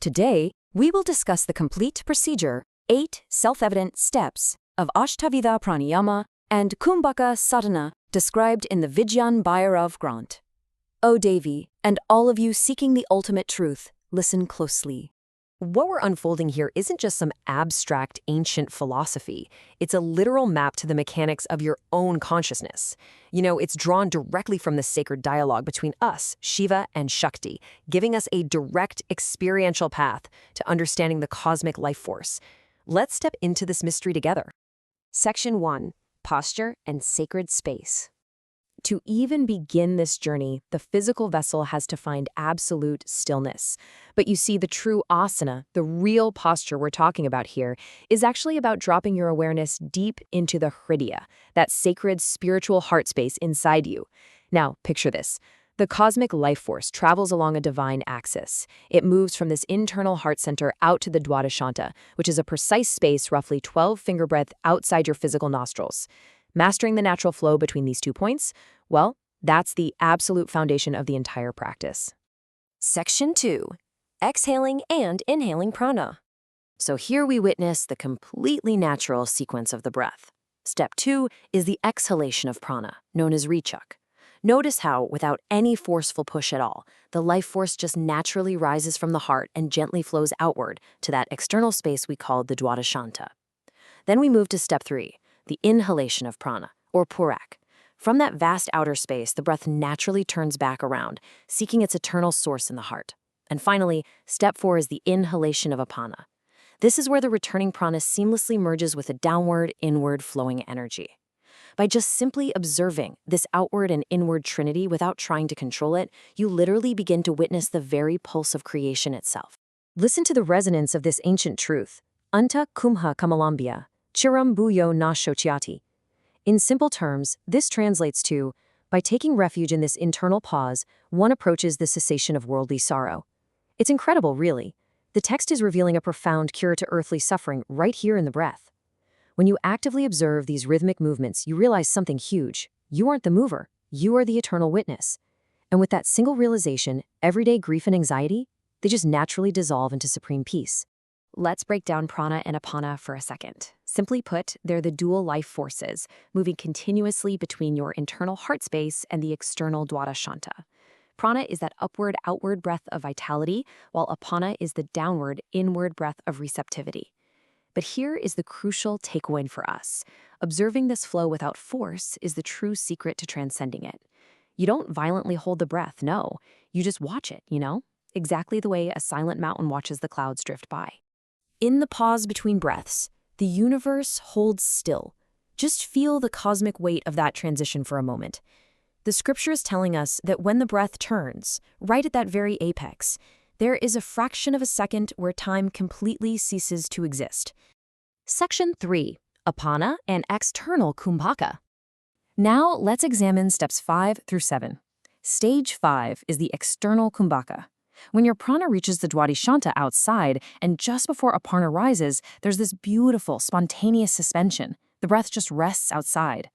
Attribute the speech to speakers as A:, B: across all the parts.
A: Today, we will discuss the complete procedure, 8 self-evident steps of Ashtavida Pranayama and Kumbhaka Sadhana described in the Vigyan Bhairav Grant. O Devi, and all of you seeking the ultimate truth, listen closely. What we're unfolding here isn't just some abstract ancient philosophy. It's a literal map to the mechanics of your own consciousness. It's drawn directly from the sacred dialogue between us, Shiva and Shakti, giving us a direct experiential path to understanding the cosmic life force. Let's step into this mystery together. Section 1. Posture and Sacred Space. To even begin this journey, the physical vessel has to find absolute stillness. But you see, the true asana, the real posture we're talking about here, is actually about dropping your awareness deep into the hridaya, that sacred spiritual heart space inside you. Now, picture this. The cosmic life force travels along a divine axis. It moves from this internal heart center out to the Dwadashanta, which is a precise space roughly 12 finger breadth outside your physical nostrils. Mastering the natural flow between these 2 points, well, that's the absolute foundation of the entire practice. Section 2. Exhaling and inhaling prana. So here we witness the completely natural sequence of the breath. Step 2 is the exhalation of prana, known as rechak. Notice how, without any forceful push at all, the life force just naturally rises from the heart and gently flows outward to that external space we call the Dwadashanta. Then we move to step 3. The inhalation of prana, or purak. From that vast outer space, the breath naturally turns back around, seeking its eternal source in the heart. And finally, step 4 is the inhalation of apana. This is where the returning prana seamlessly merges with a downward, inward flowing energy. By just simply observing this outward and inward trinity without trying to control it, you literally begin to witness the very pulse of creation itself. Listen to the resonance of this ancient truth. Anta kumha kamalambya. Chiram bhuyo na shotyati. In simple terms, this translates to, by taking refuge in this internal pause, one approaches the cessation of worldly sorrow. It's incredible, really. The text is revealing a profound cure to earthly suffering right here in the breath. When you actively observe these rhythmic movements, you realize something huge. You aren't the mover, you are the eternal witness. And with that single realization, everyday grief and anxiety, they just naturally dissolve into supreme peace. Let's break down prana and apana for a second. Simply put, they're the dual life forces, moving continuously between your internal heart space and the external Dwadashanta. Prana is that upward-outward breath of vitality, while apana is the downward-inward breath of receptivity. But here is the crucial takeaway for us. Observing this flow without force is the true secret to transcending it. You don't violently hold the breath, no. You just watch it, exactly the way a silent mountain watches the clouds drift by. In the pause between breaths, the universe holds still. Just feel the cosmic weight of that transition for a moment. The scripture is telling us that when the breath turns, right at that very apex, there is a fraction of a second where time completely ceases to exist. Section 3. Apana and External Kumbhaka. Now let's examine steps 5 through 7. Stage 5 is the external kumbhaka. When your prana reaches the Dwadashanta outside, and just before apana rises, there's this beautiful, spontaneous suspension. The breath just rests outside.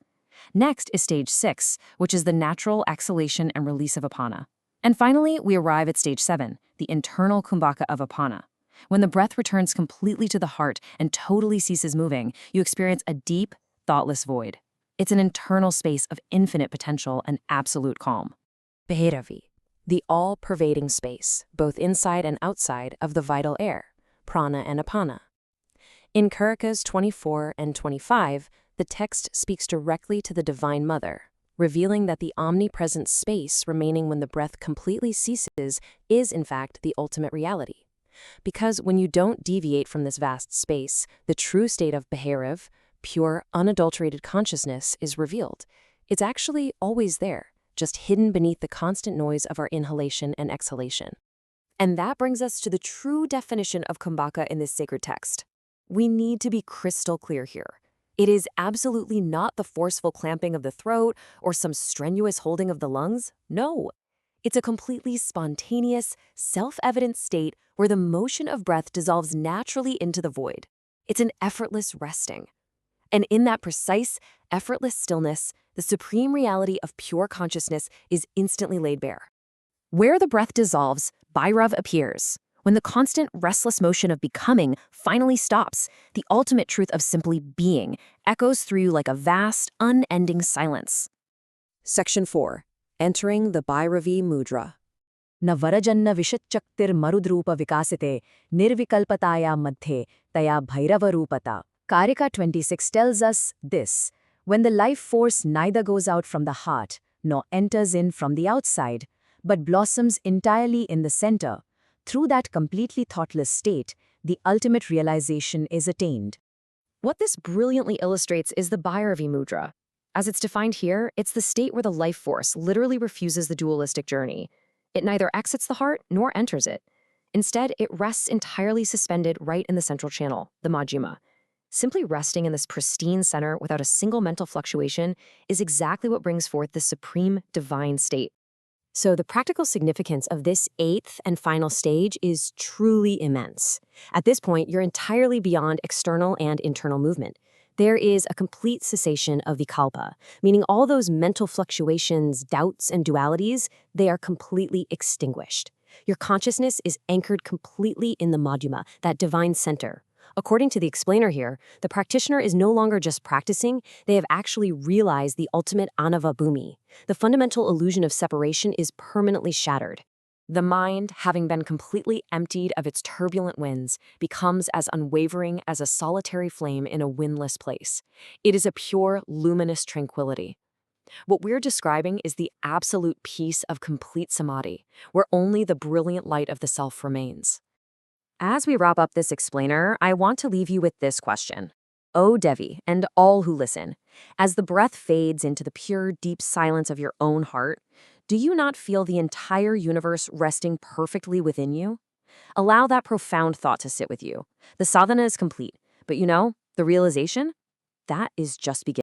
A: Next is stage 6, which is the natural exhalation and release of apana. And finally, we arrive at stage 7, the internal kumbhaka of apana. When the breath returns completely to the heart and totally ceases moving, you experience a deep, thoughtless void. It's an internal space of infinite potential and absolute calm. Bhairavi. The all-pervading space, both inside and outside of the vital air, prana and apana. In Karikas 24 and 25, the text speaks directly to the Divine Mother, revealing that the omnipresent space remaining when the breath completely ceases is, in fact, the ultimate reality. Because when you don't deviate from this vast space, the true state of Bhairav, pure, unadulterated consciousness, is revealed. It's actually always there, just hidden beneath the constant noise of our inhalation and exhalation. And that brings us to the true definition of kumbhaka in this sacred text. We need to be crystal clear here. It is absolutely not the forceful clamping of the throat or some strenuous holding of the lungs. No. It's a completely spontaneous, self-evident state where the motion of breath dissolves naturally into the void. It's an effortless resting. And in that precise, effortless stillness, the supreme reality of pure consciousness is instantly laid bare. Where the breath dissolves, Bhairav appears. When the constant, restless motion of becoming finally stops, the ultimate truth of simply being echoes through you like a vast, unending silence. Section 4. Entering the Bhairavi Mudra. Navarajanna vishachaktir marudrupa vikasite nirvikalpataya madhye taya bhairavarupata. Karika 26 tells us this: when the life force neither goes out from the heart nor enters in from the outside, but blossoms entirely in the center, through that completely thoughtless state, the ultimate realization is attained. What this brilliantly illustrates is the Bhairavi Mudra. As it's defined here, it's the state where the life force literally refuses the dualistic journey. It neither exits the heart nor enters it. Instead, it rests entirely suspended right in the central channel, the Majjhima. Simply resting in this pristine center without a single mental fluctuation is exactly what brings forth the supreme divine state. So the practical significance of this eighth and final stage is truly immense. At this point, you're entirely beyond external and internal movement. There is a complete cessation of vikalpa, meaning all those mental fluctuations, doubts, and dualities, they are completely extinguished. Your consciousness is anchored completely in the Majjhima, that divine center. According to the explainer here, the practitioner is no longer just practicing, they have actually realized the ultimate anava bhumi. The fundamental illusion of separation is permanently shattered. The mind, having been completely emptied of its turbulent winds, becomes as unwavering as a solitary flame in a windless place. It is a pure, luminous tranquility. What we're describing is the absolute peace of complete samadhi, where only the brilliant light of the self remains. As we wrap up this explainer, I want to leave you with this question. O Devi, and all who listen, as the breath fades into the pure, deep silence of your own heart, do you not feel the entire universe resting perfectly within you? Allow that profound thought to sit with you. The sadhana is complete, but the realization? That is just beginning.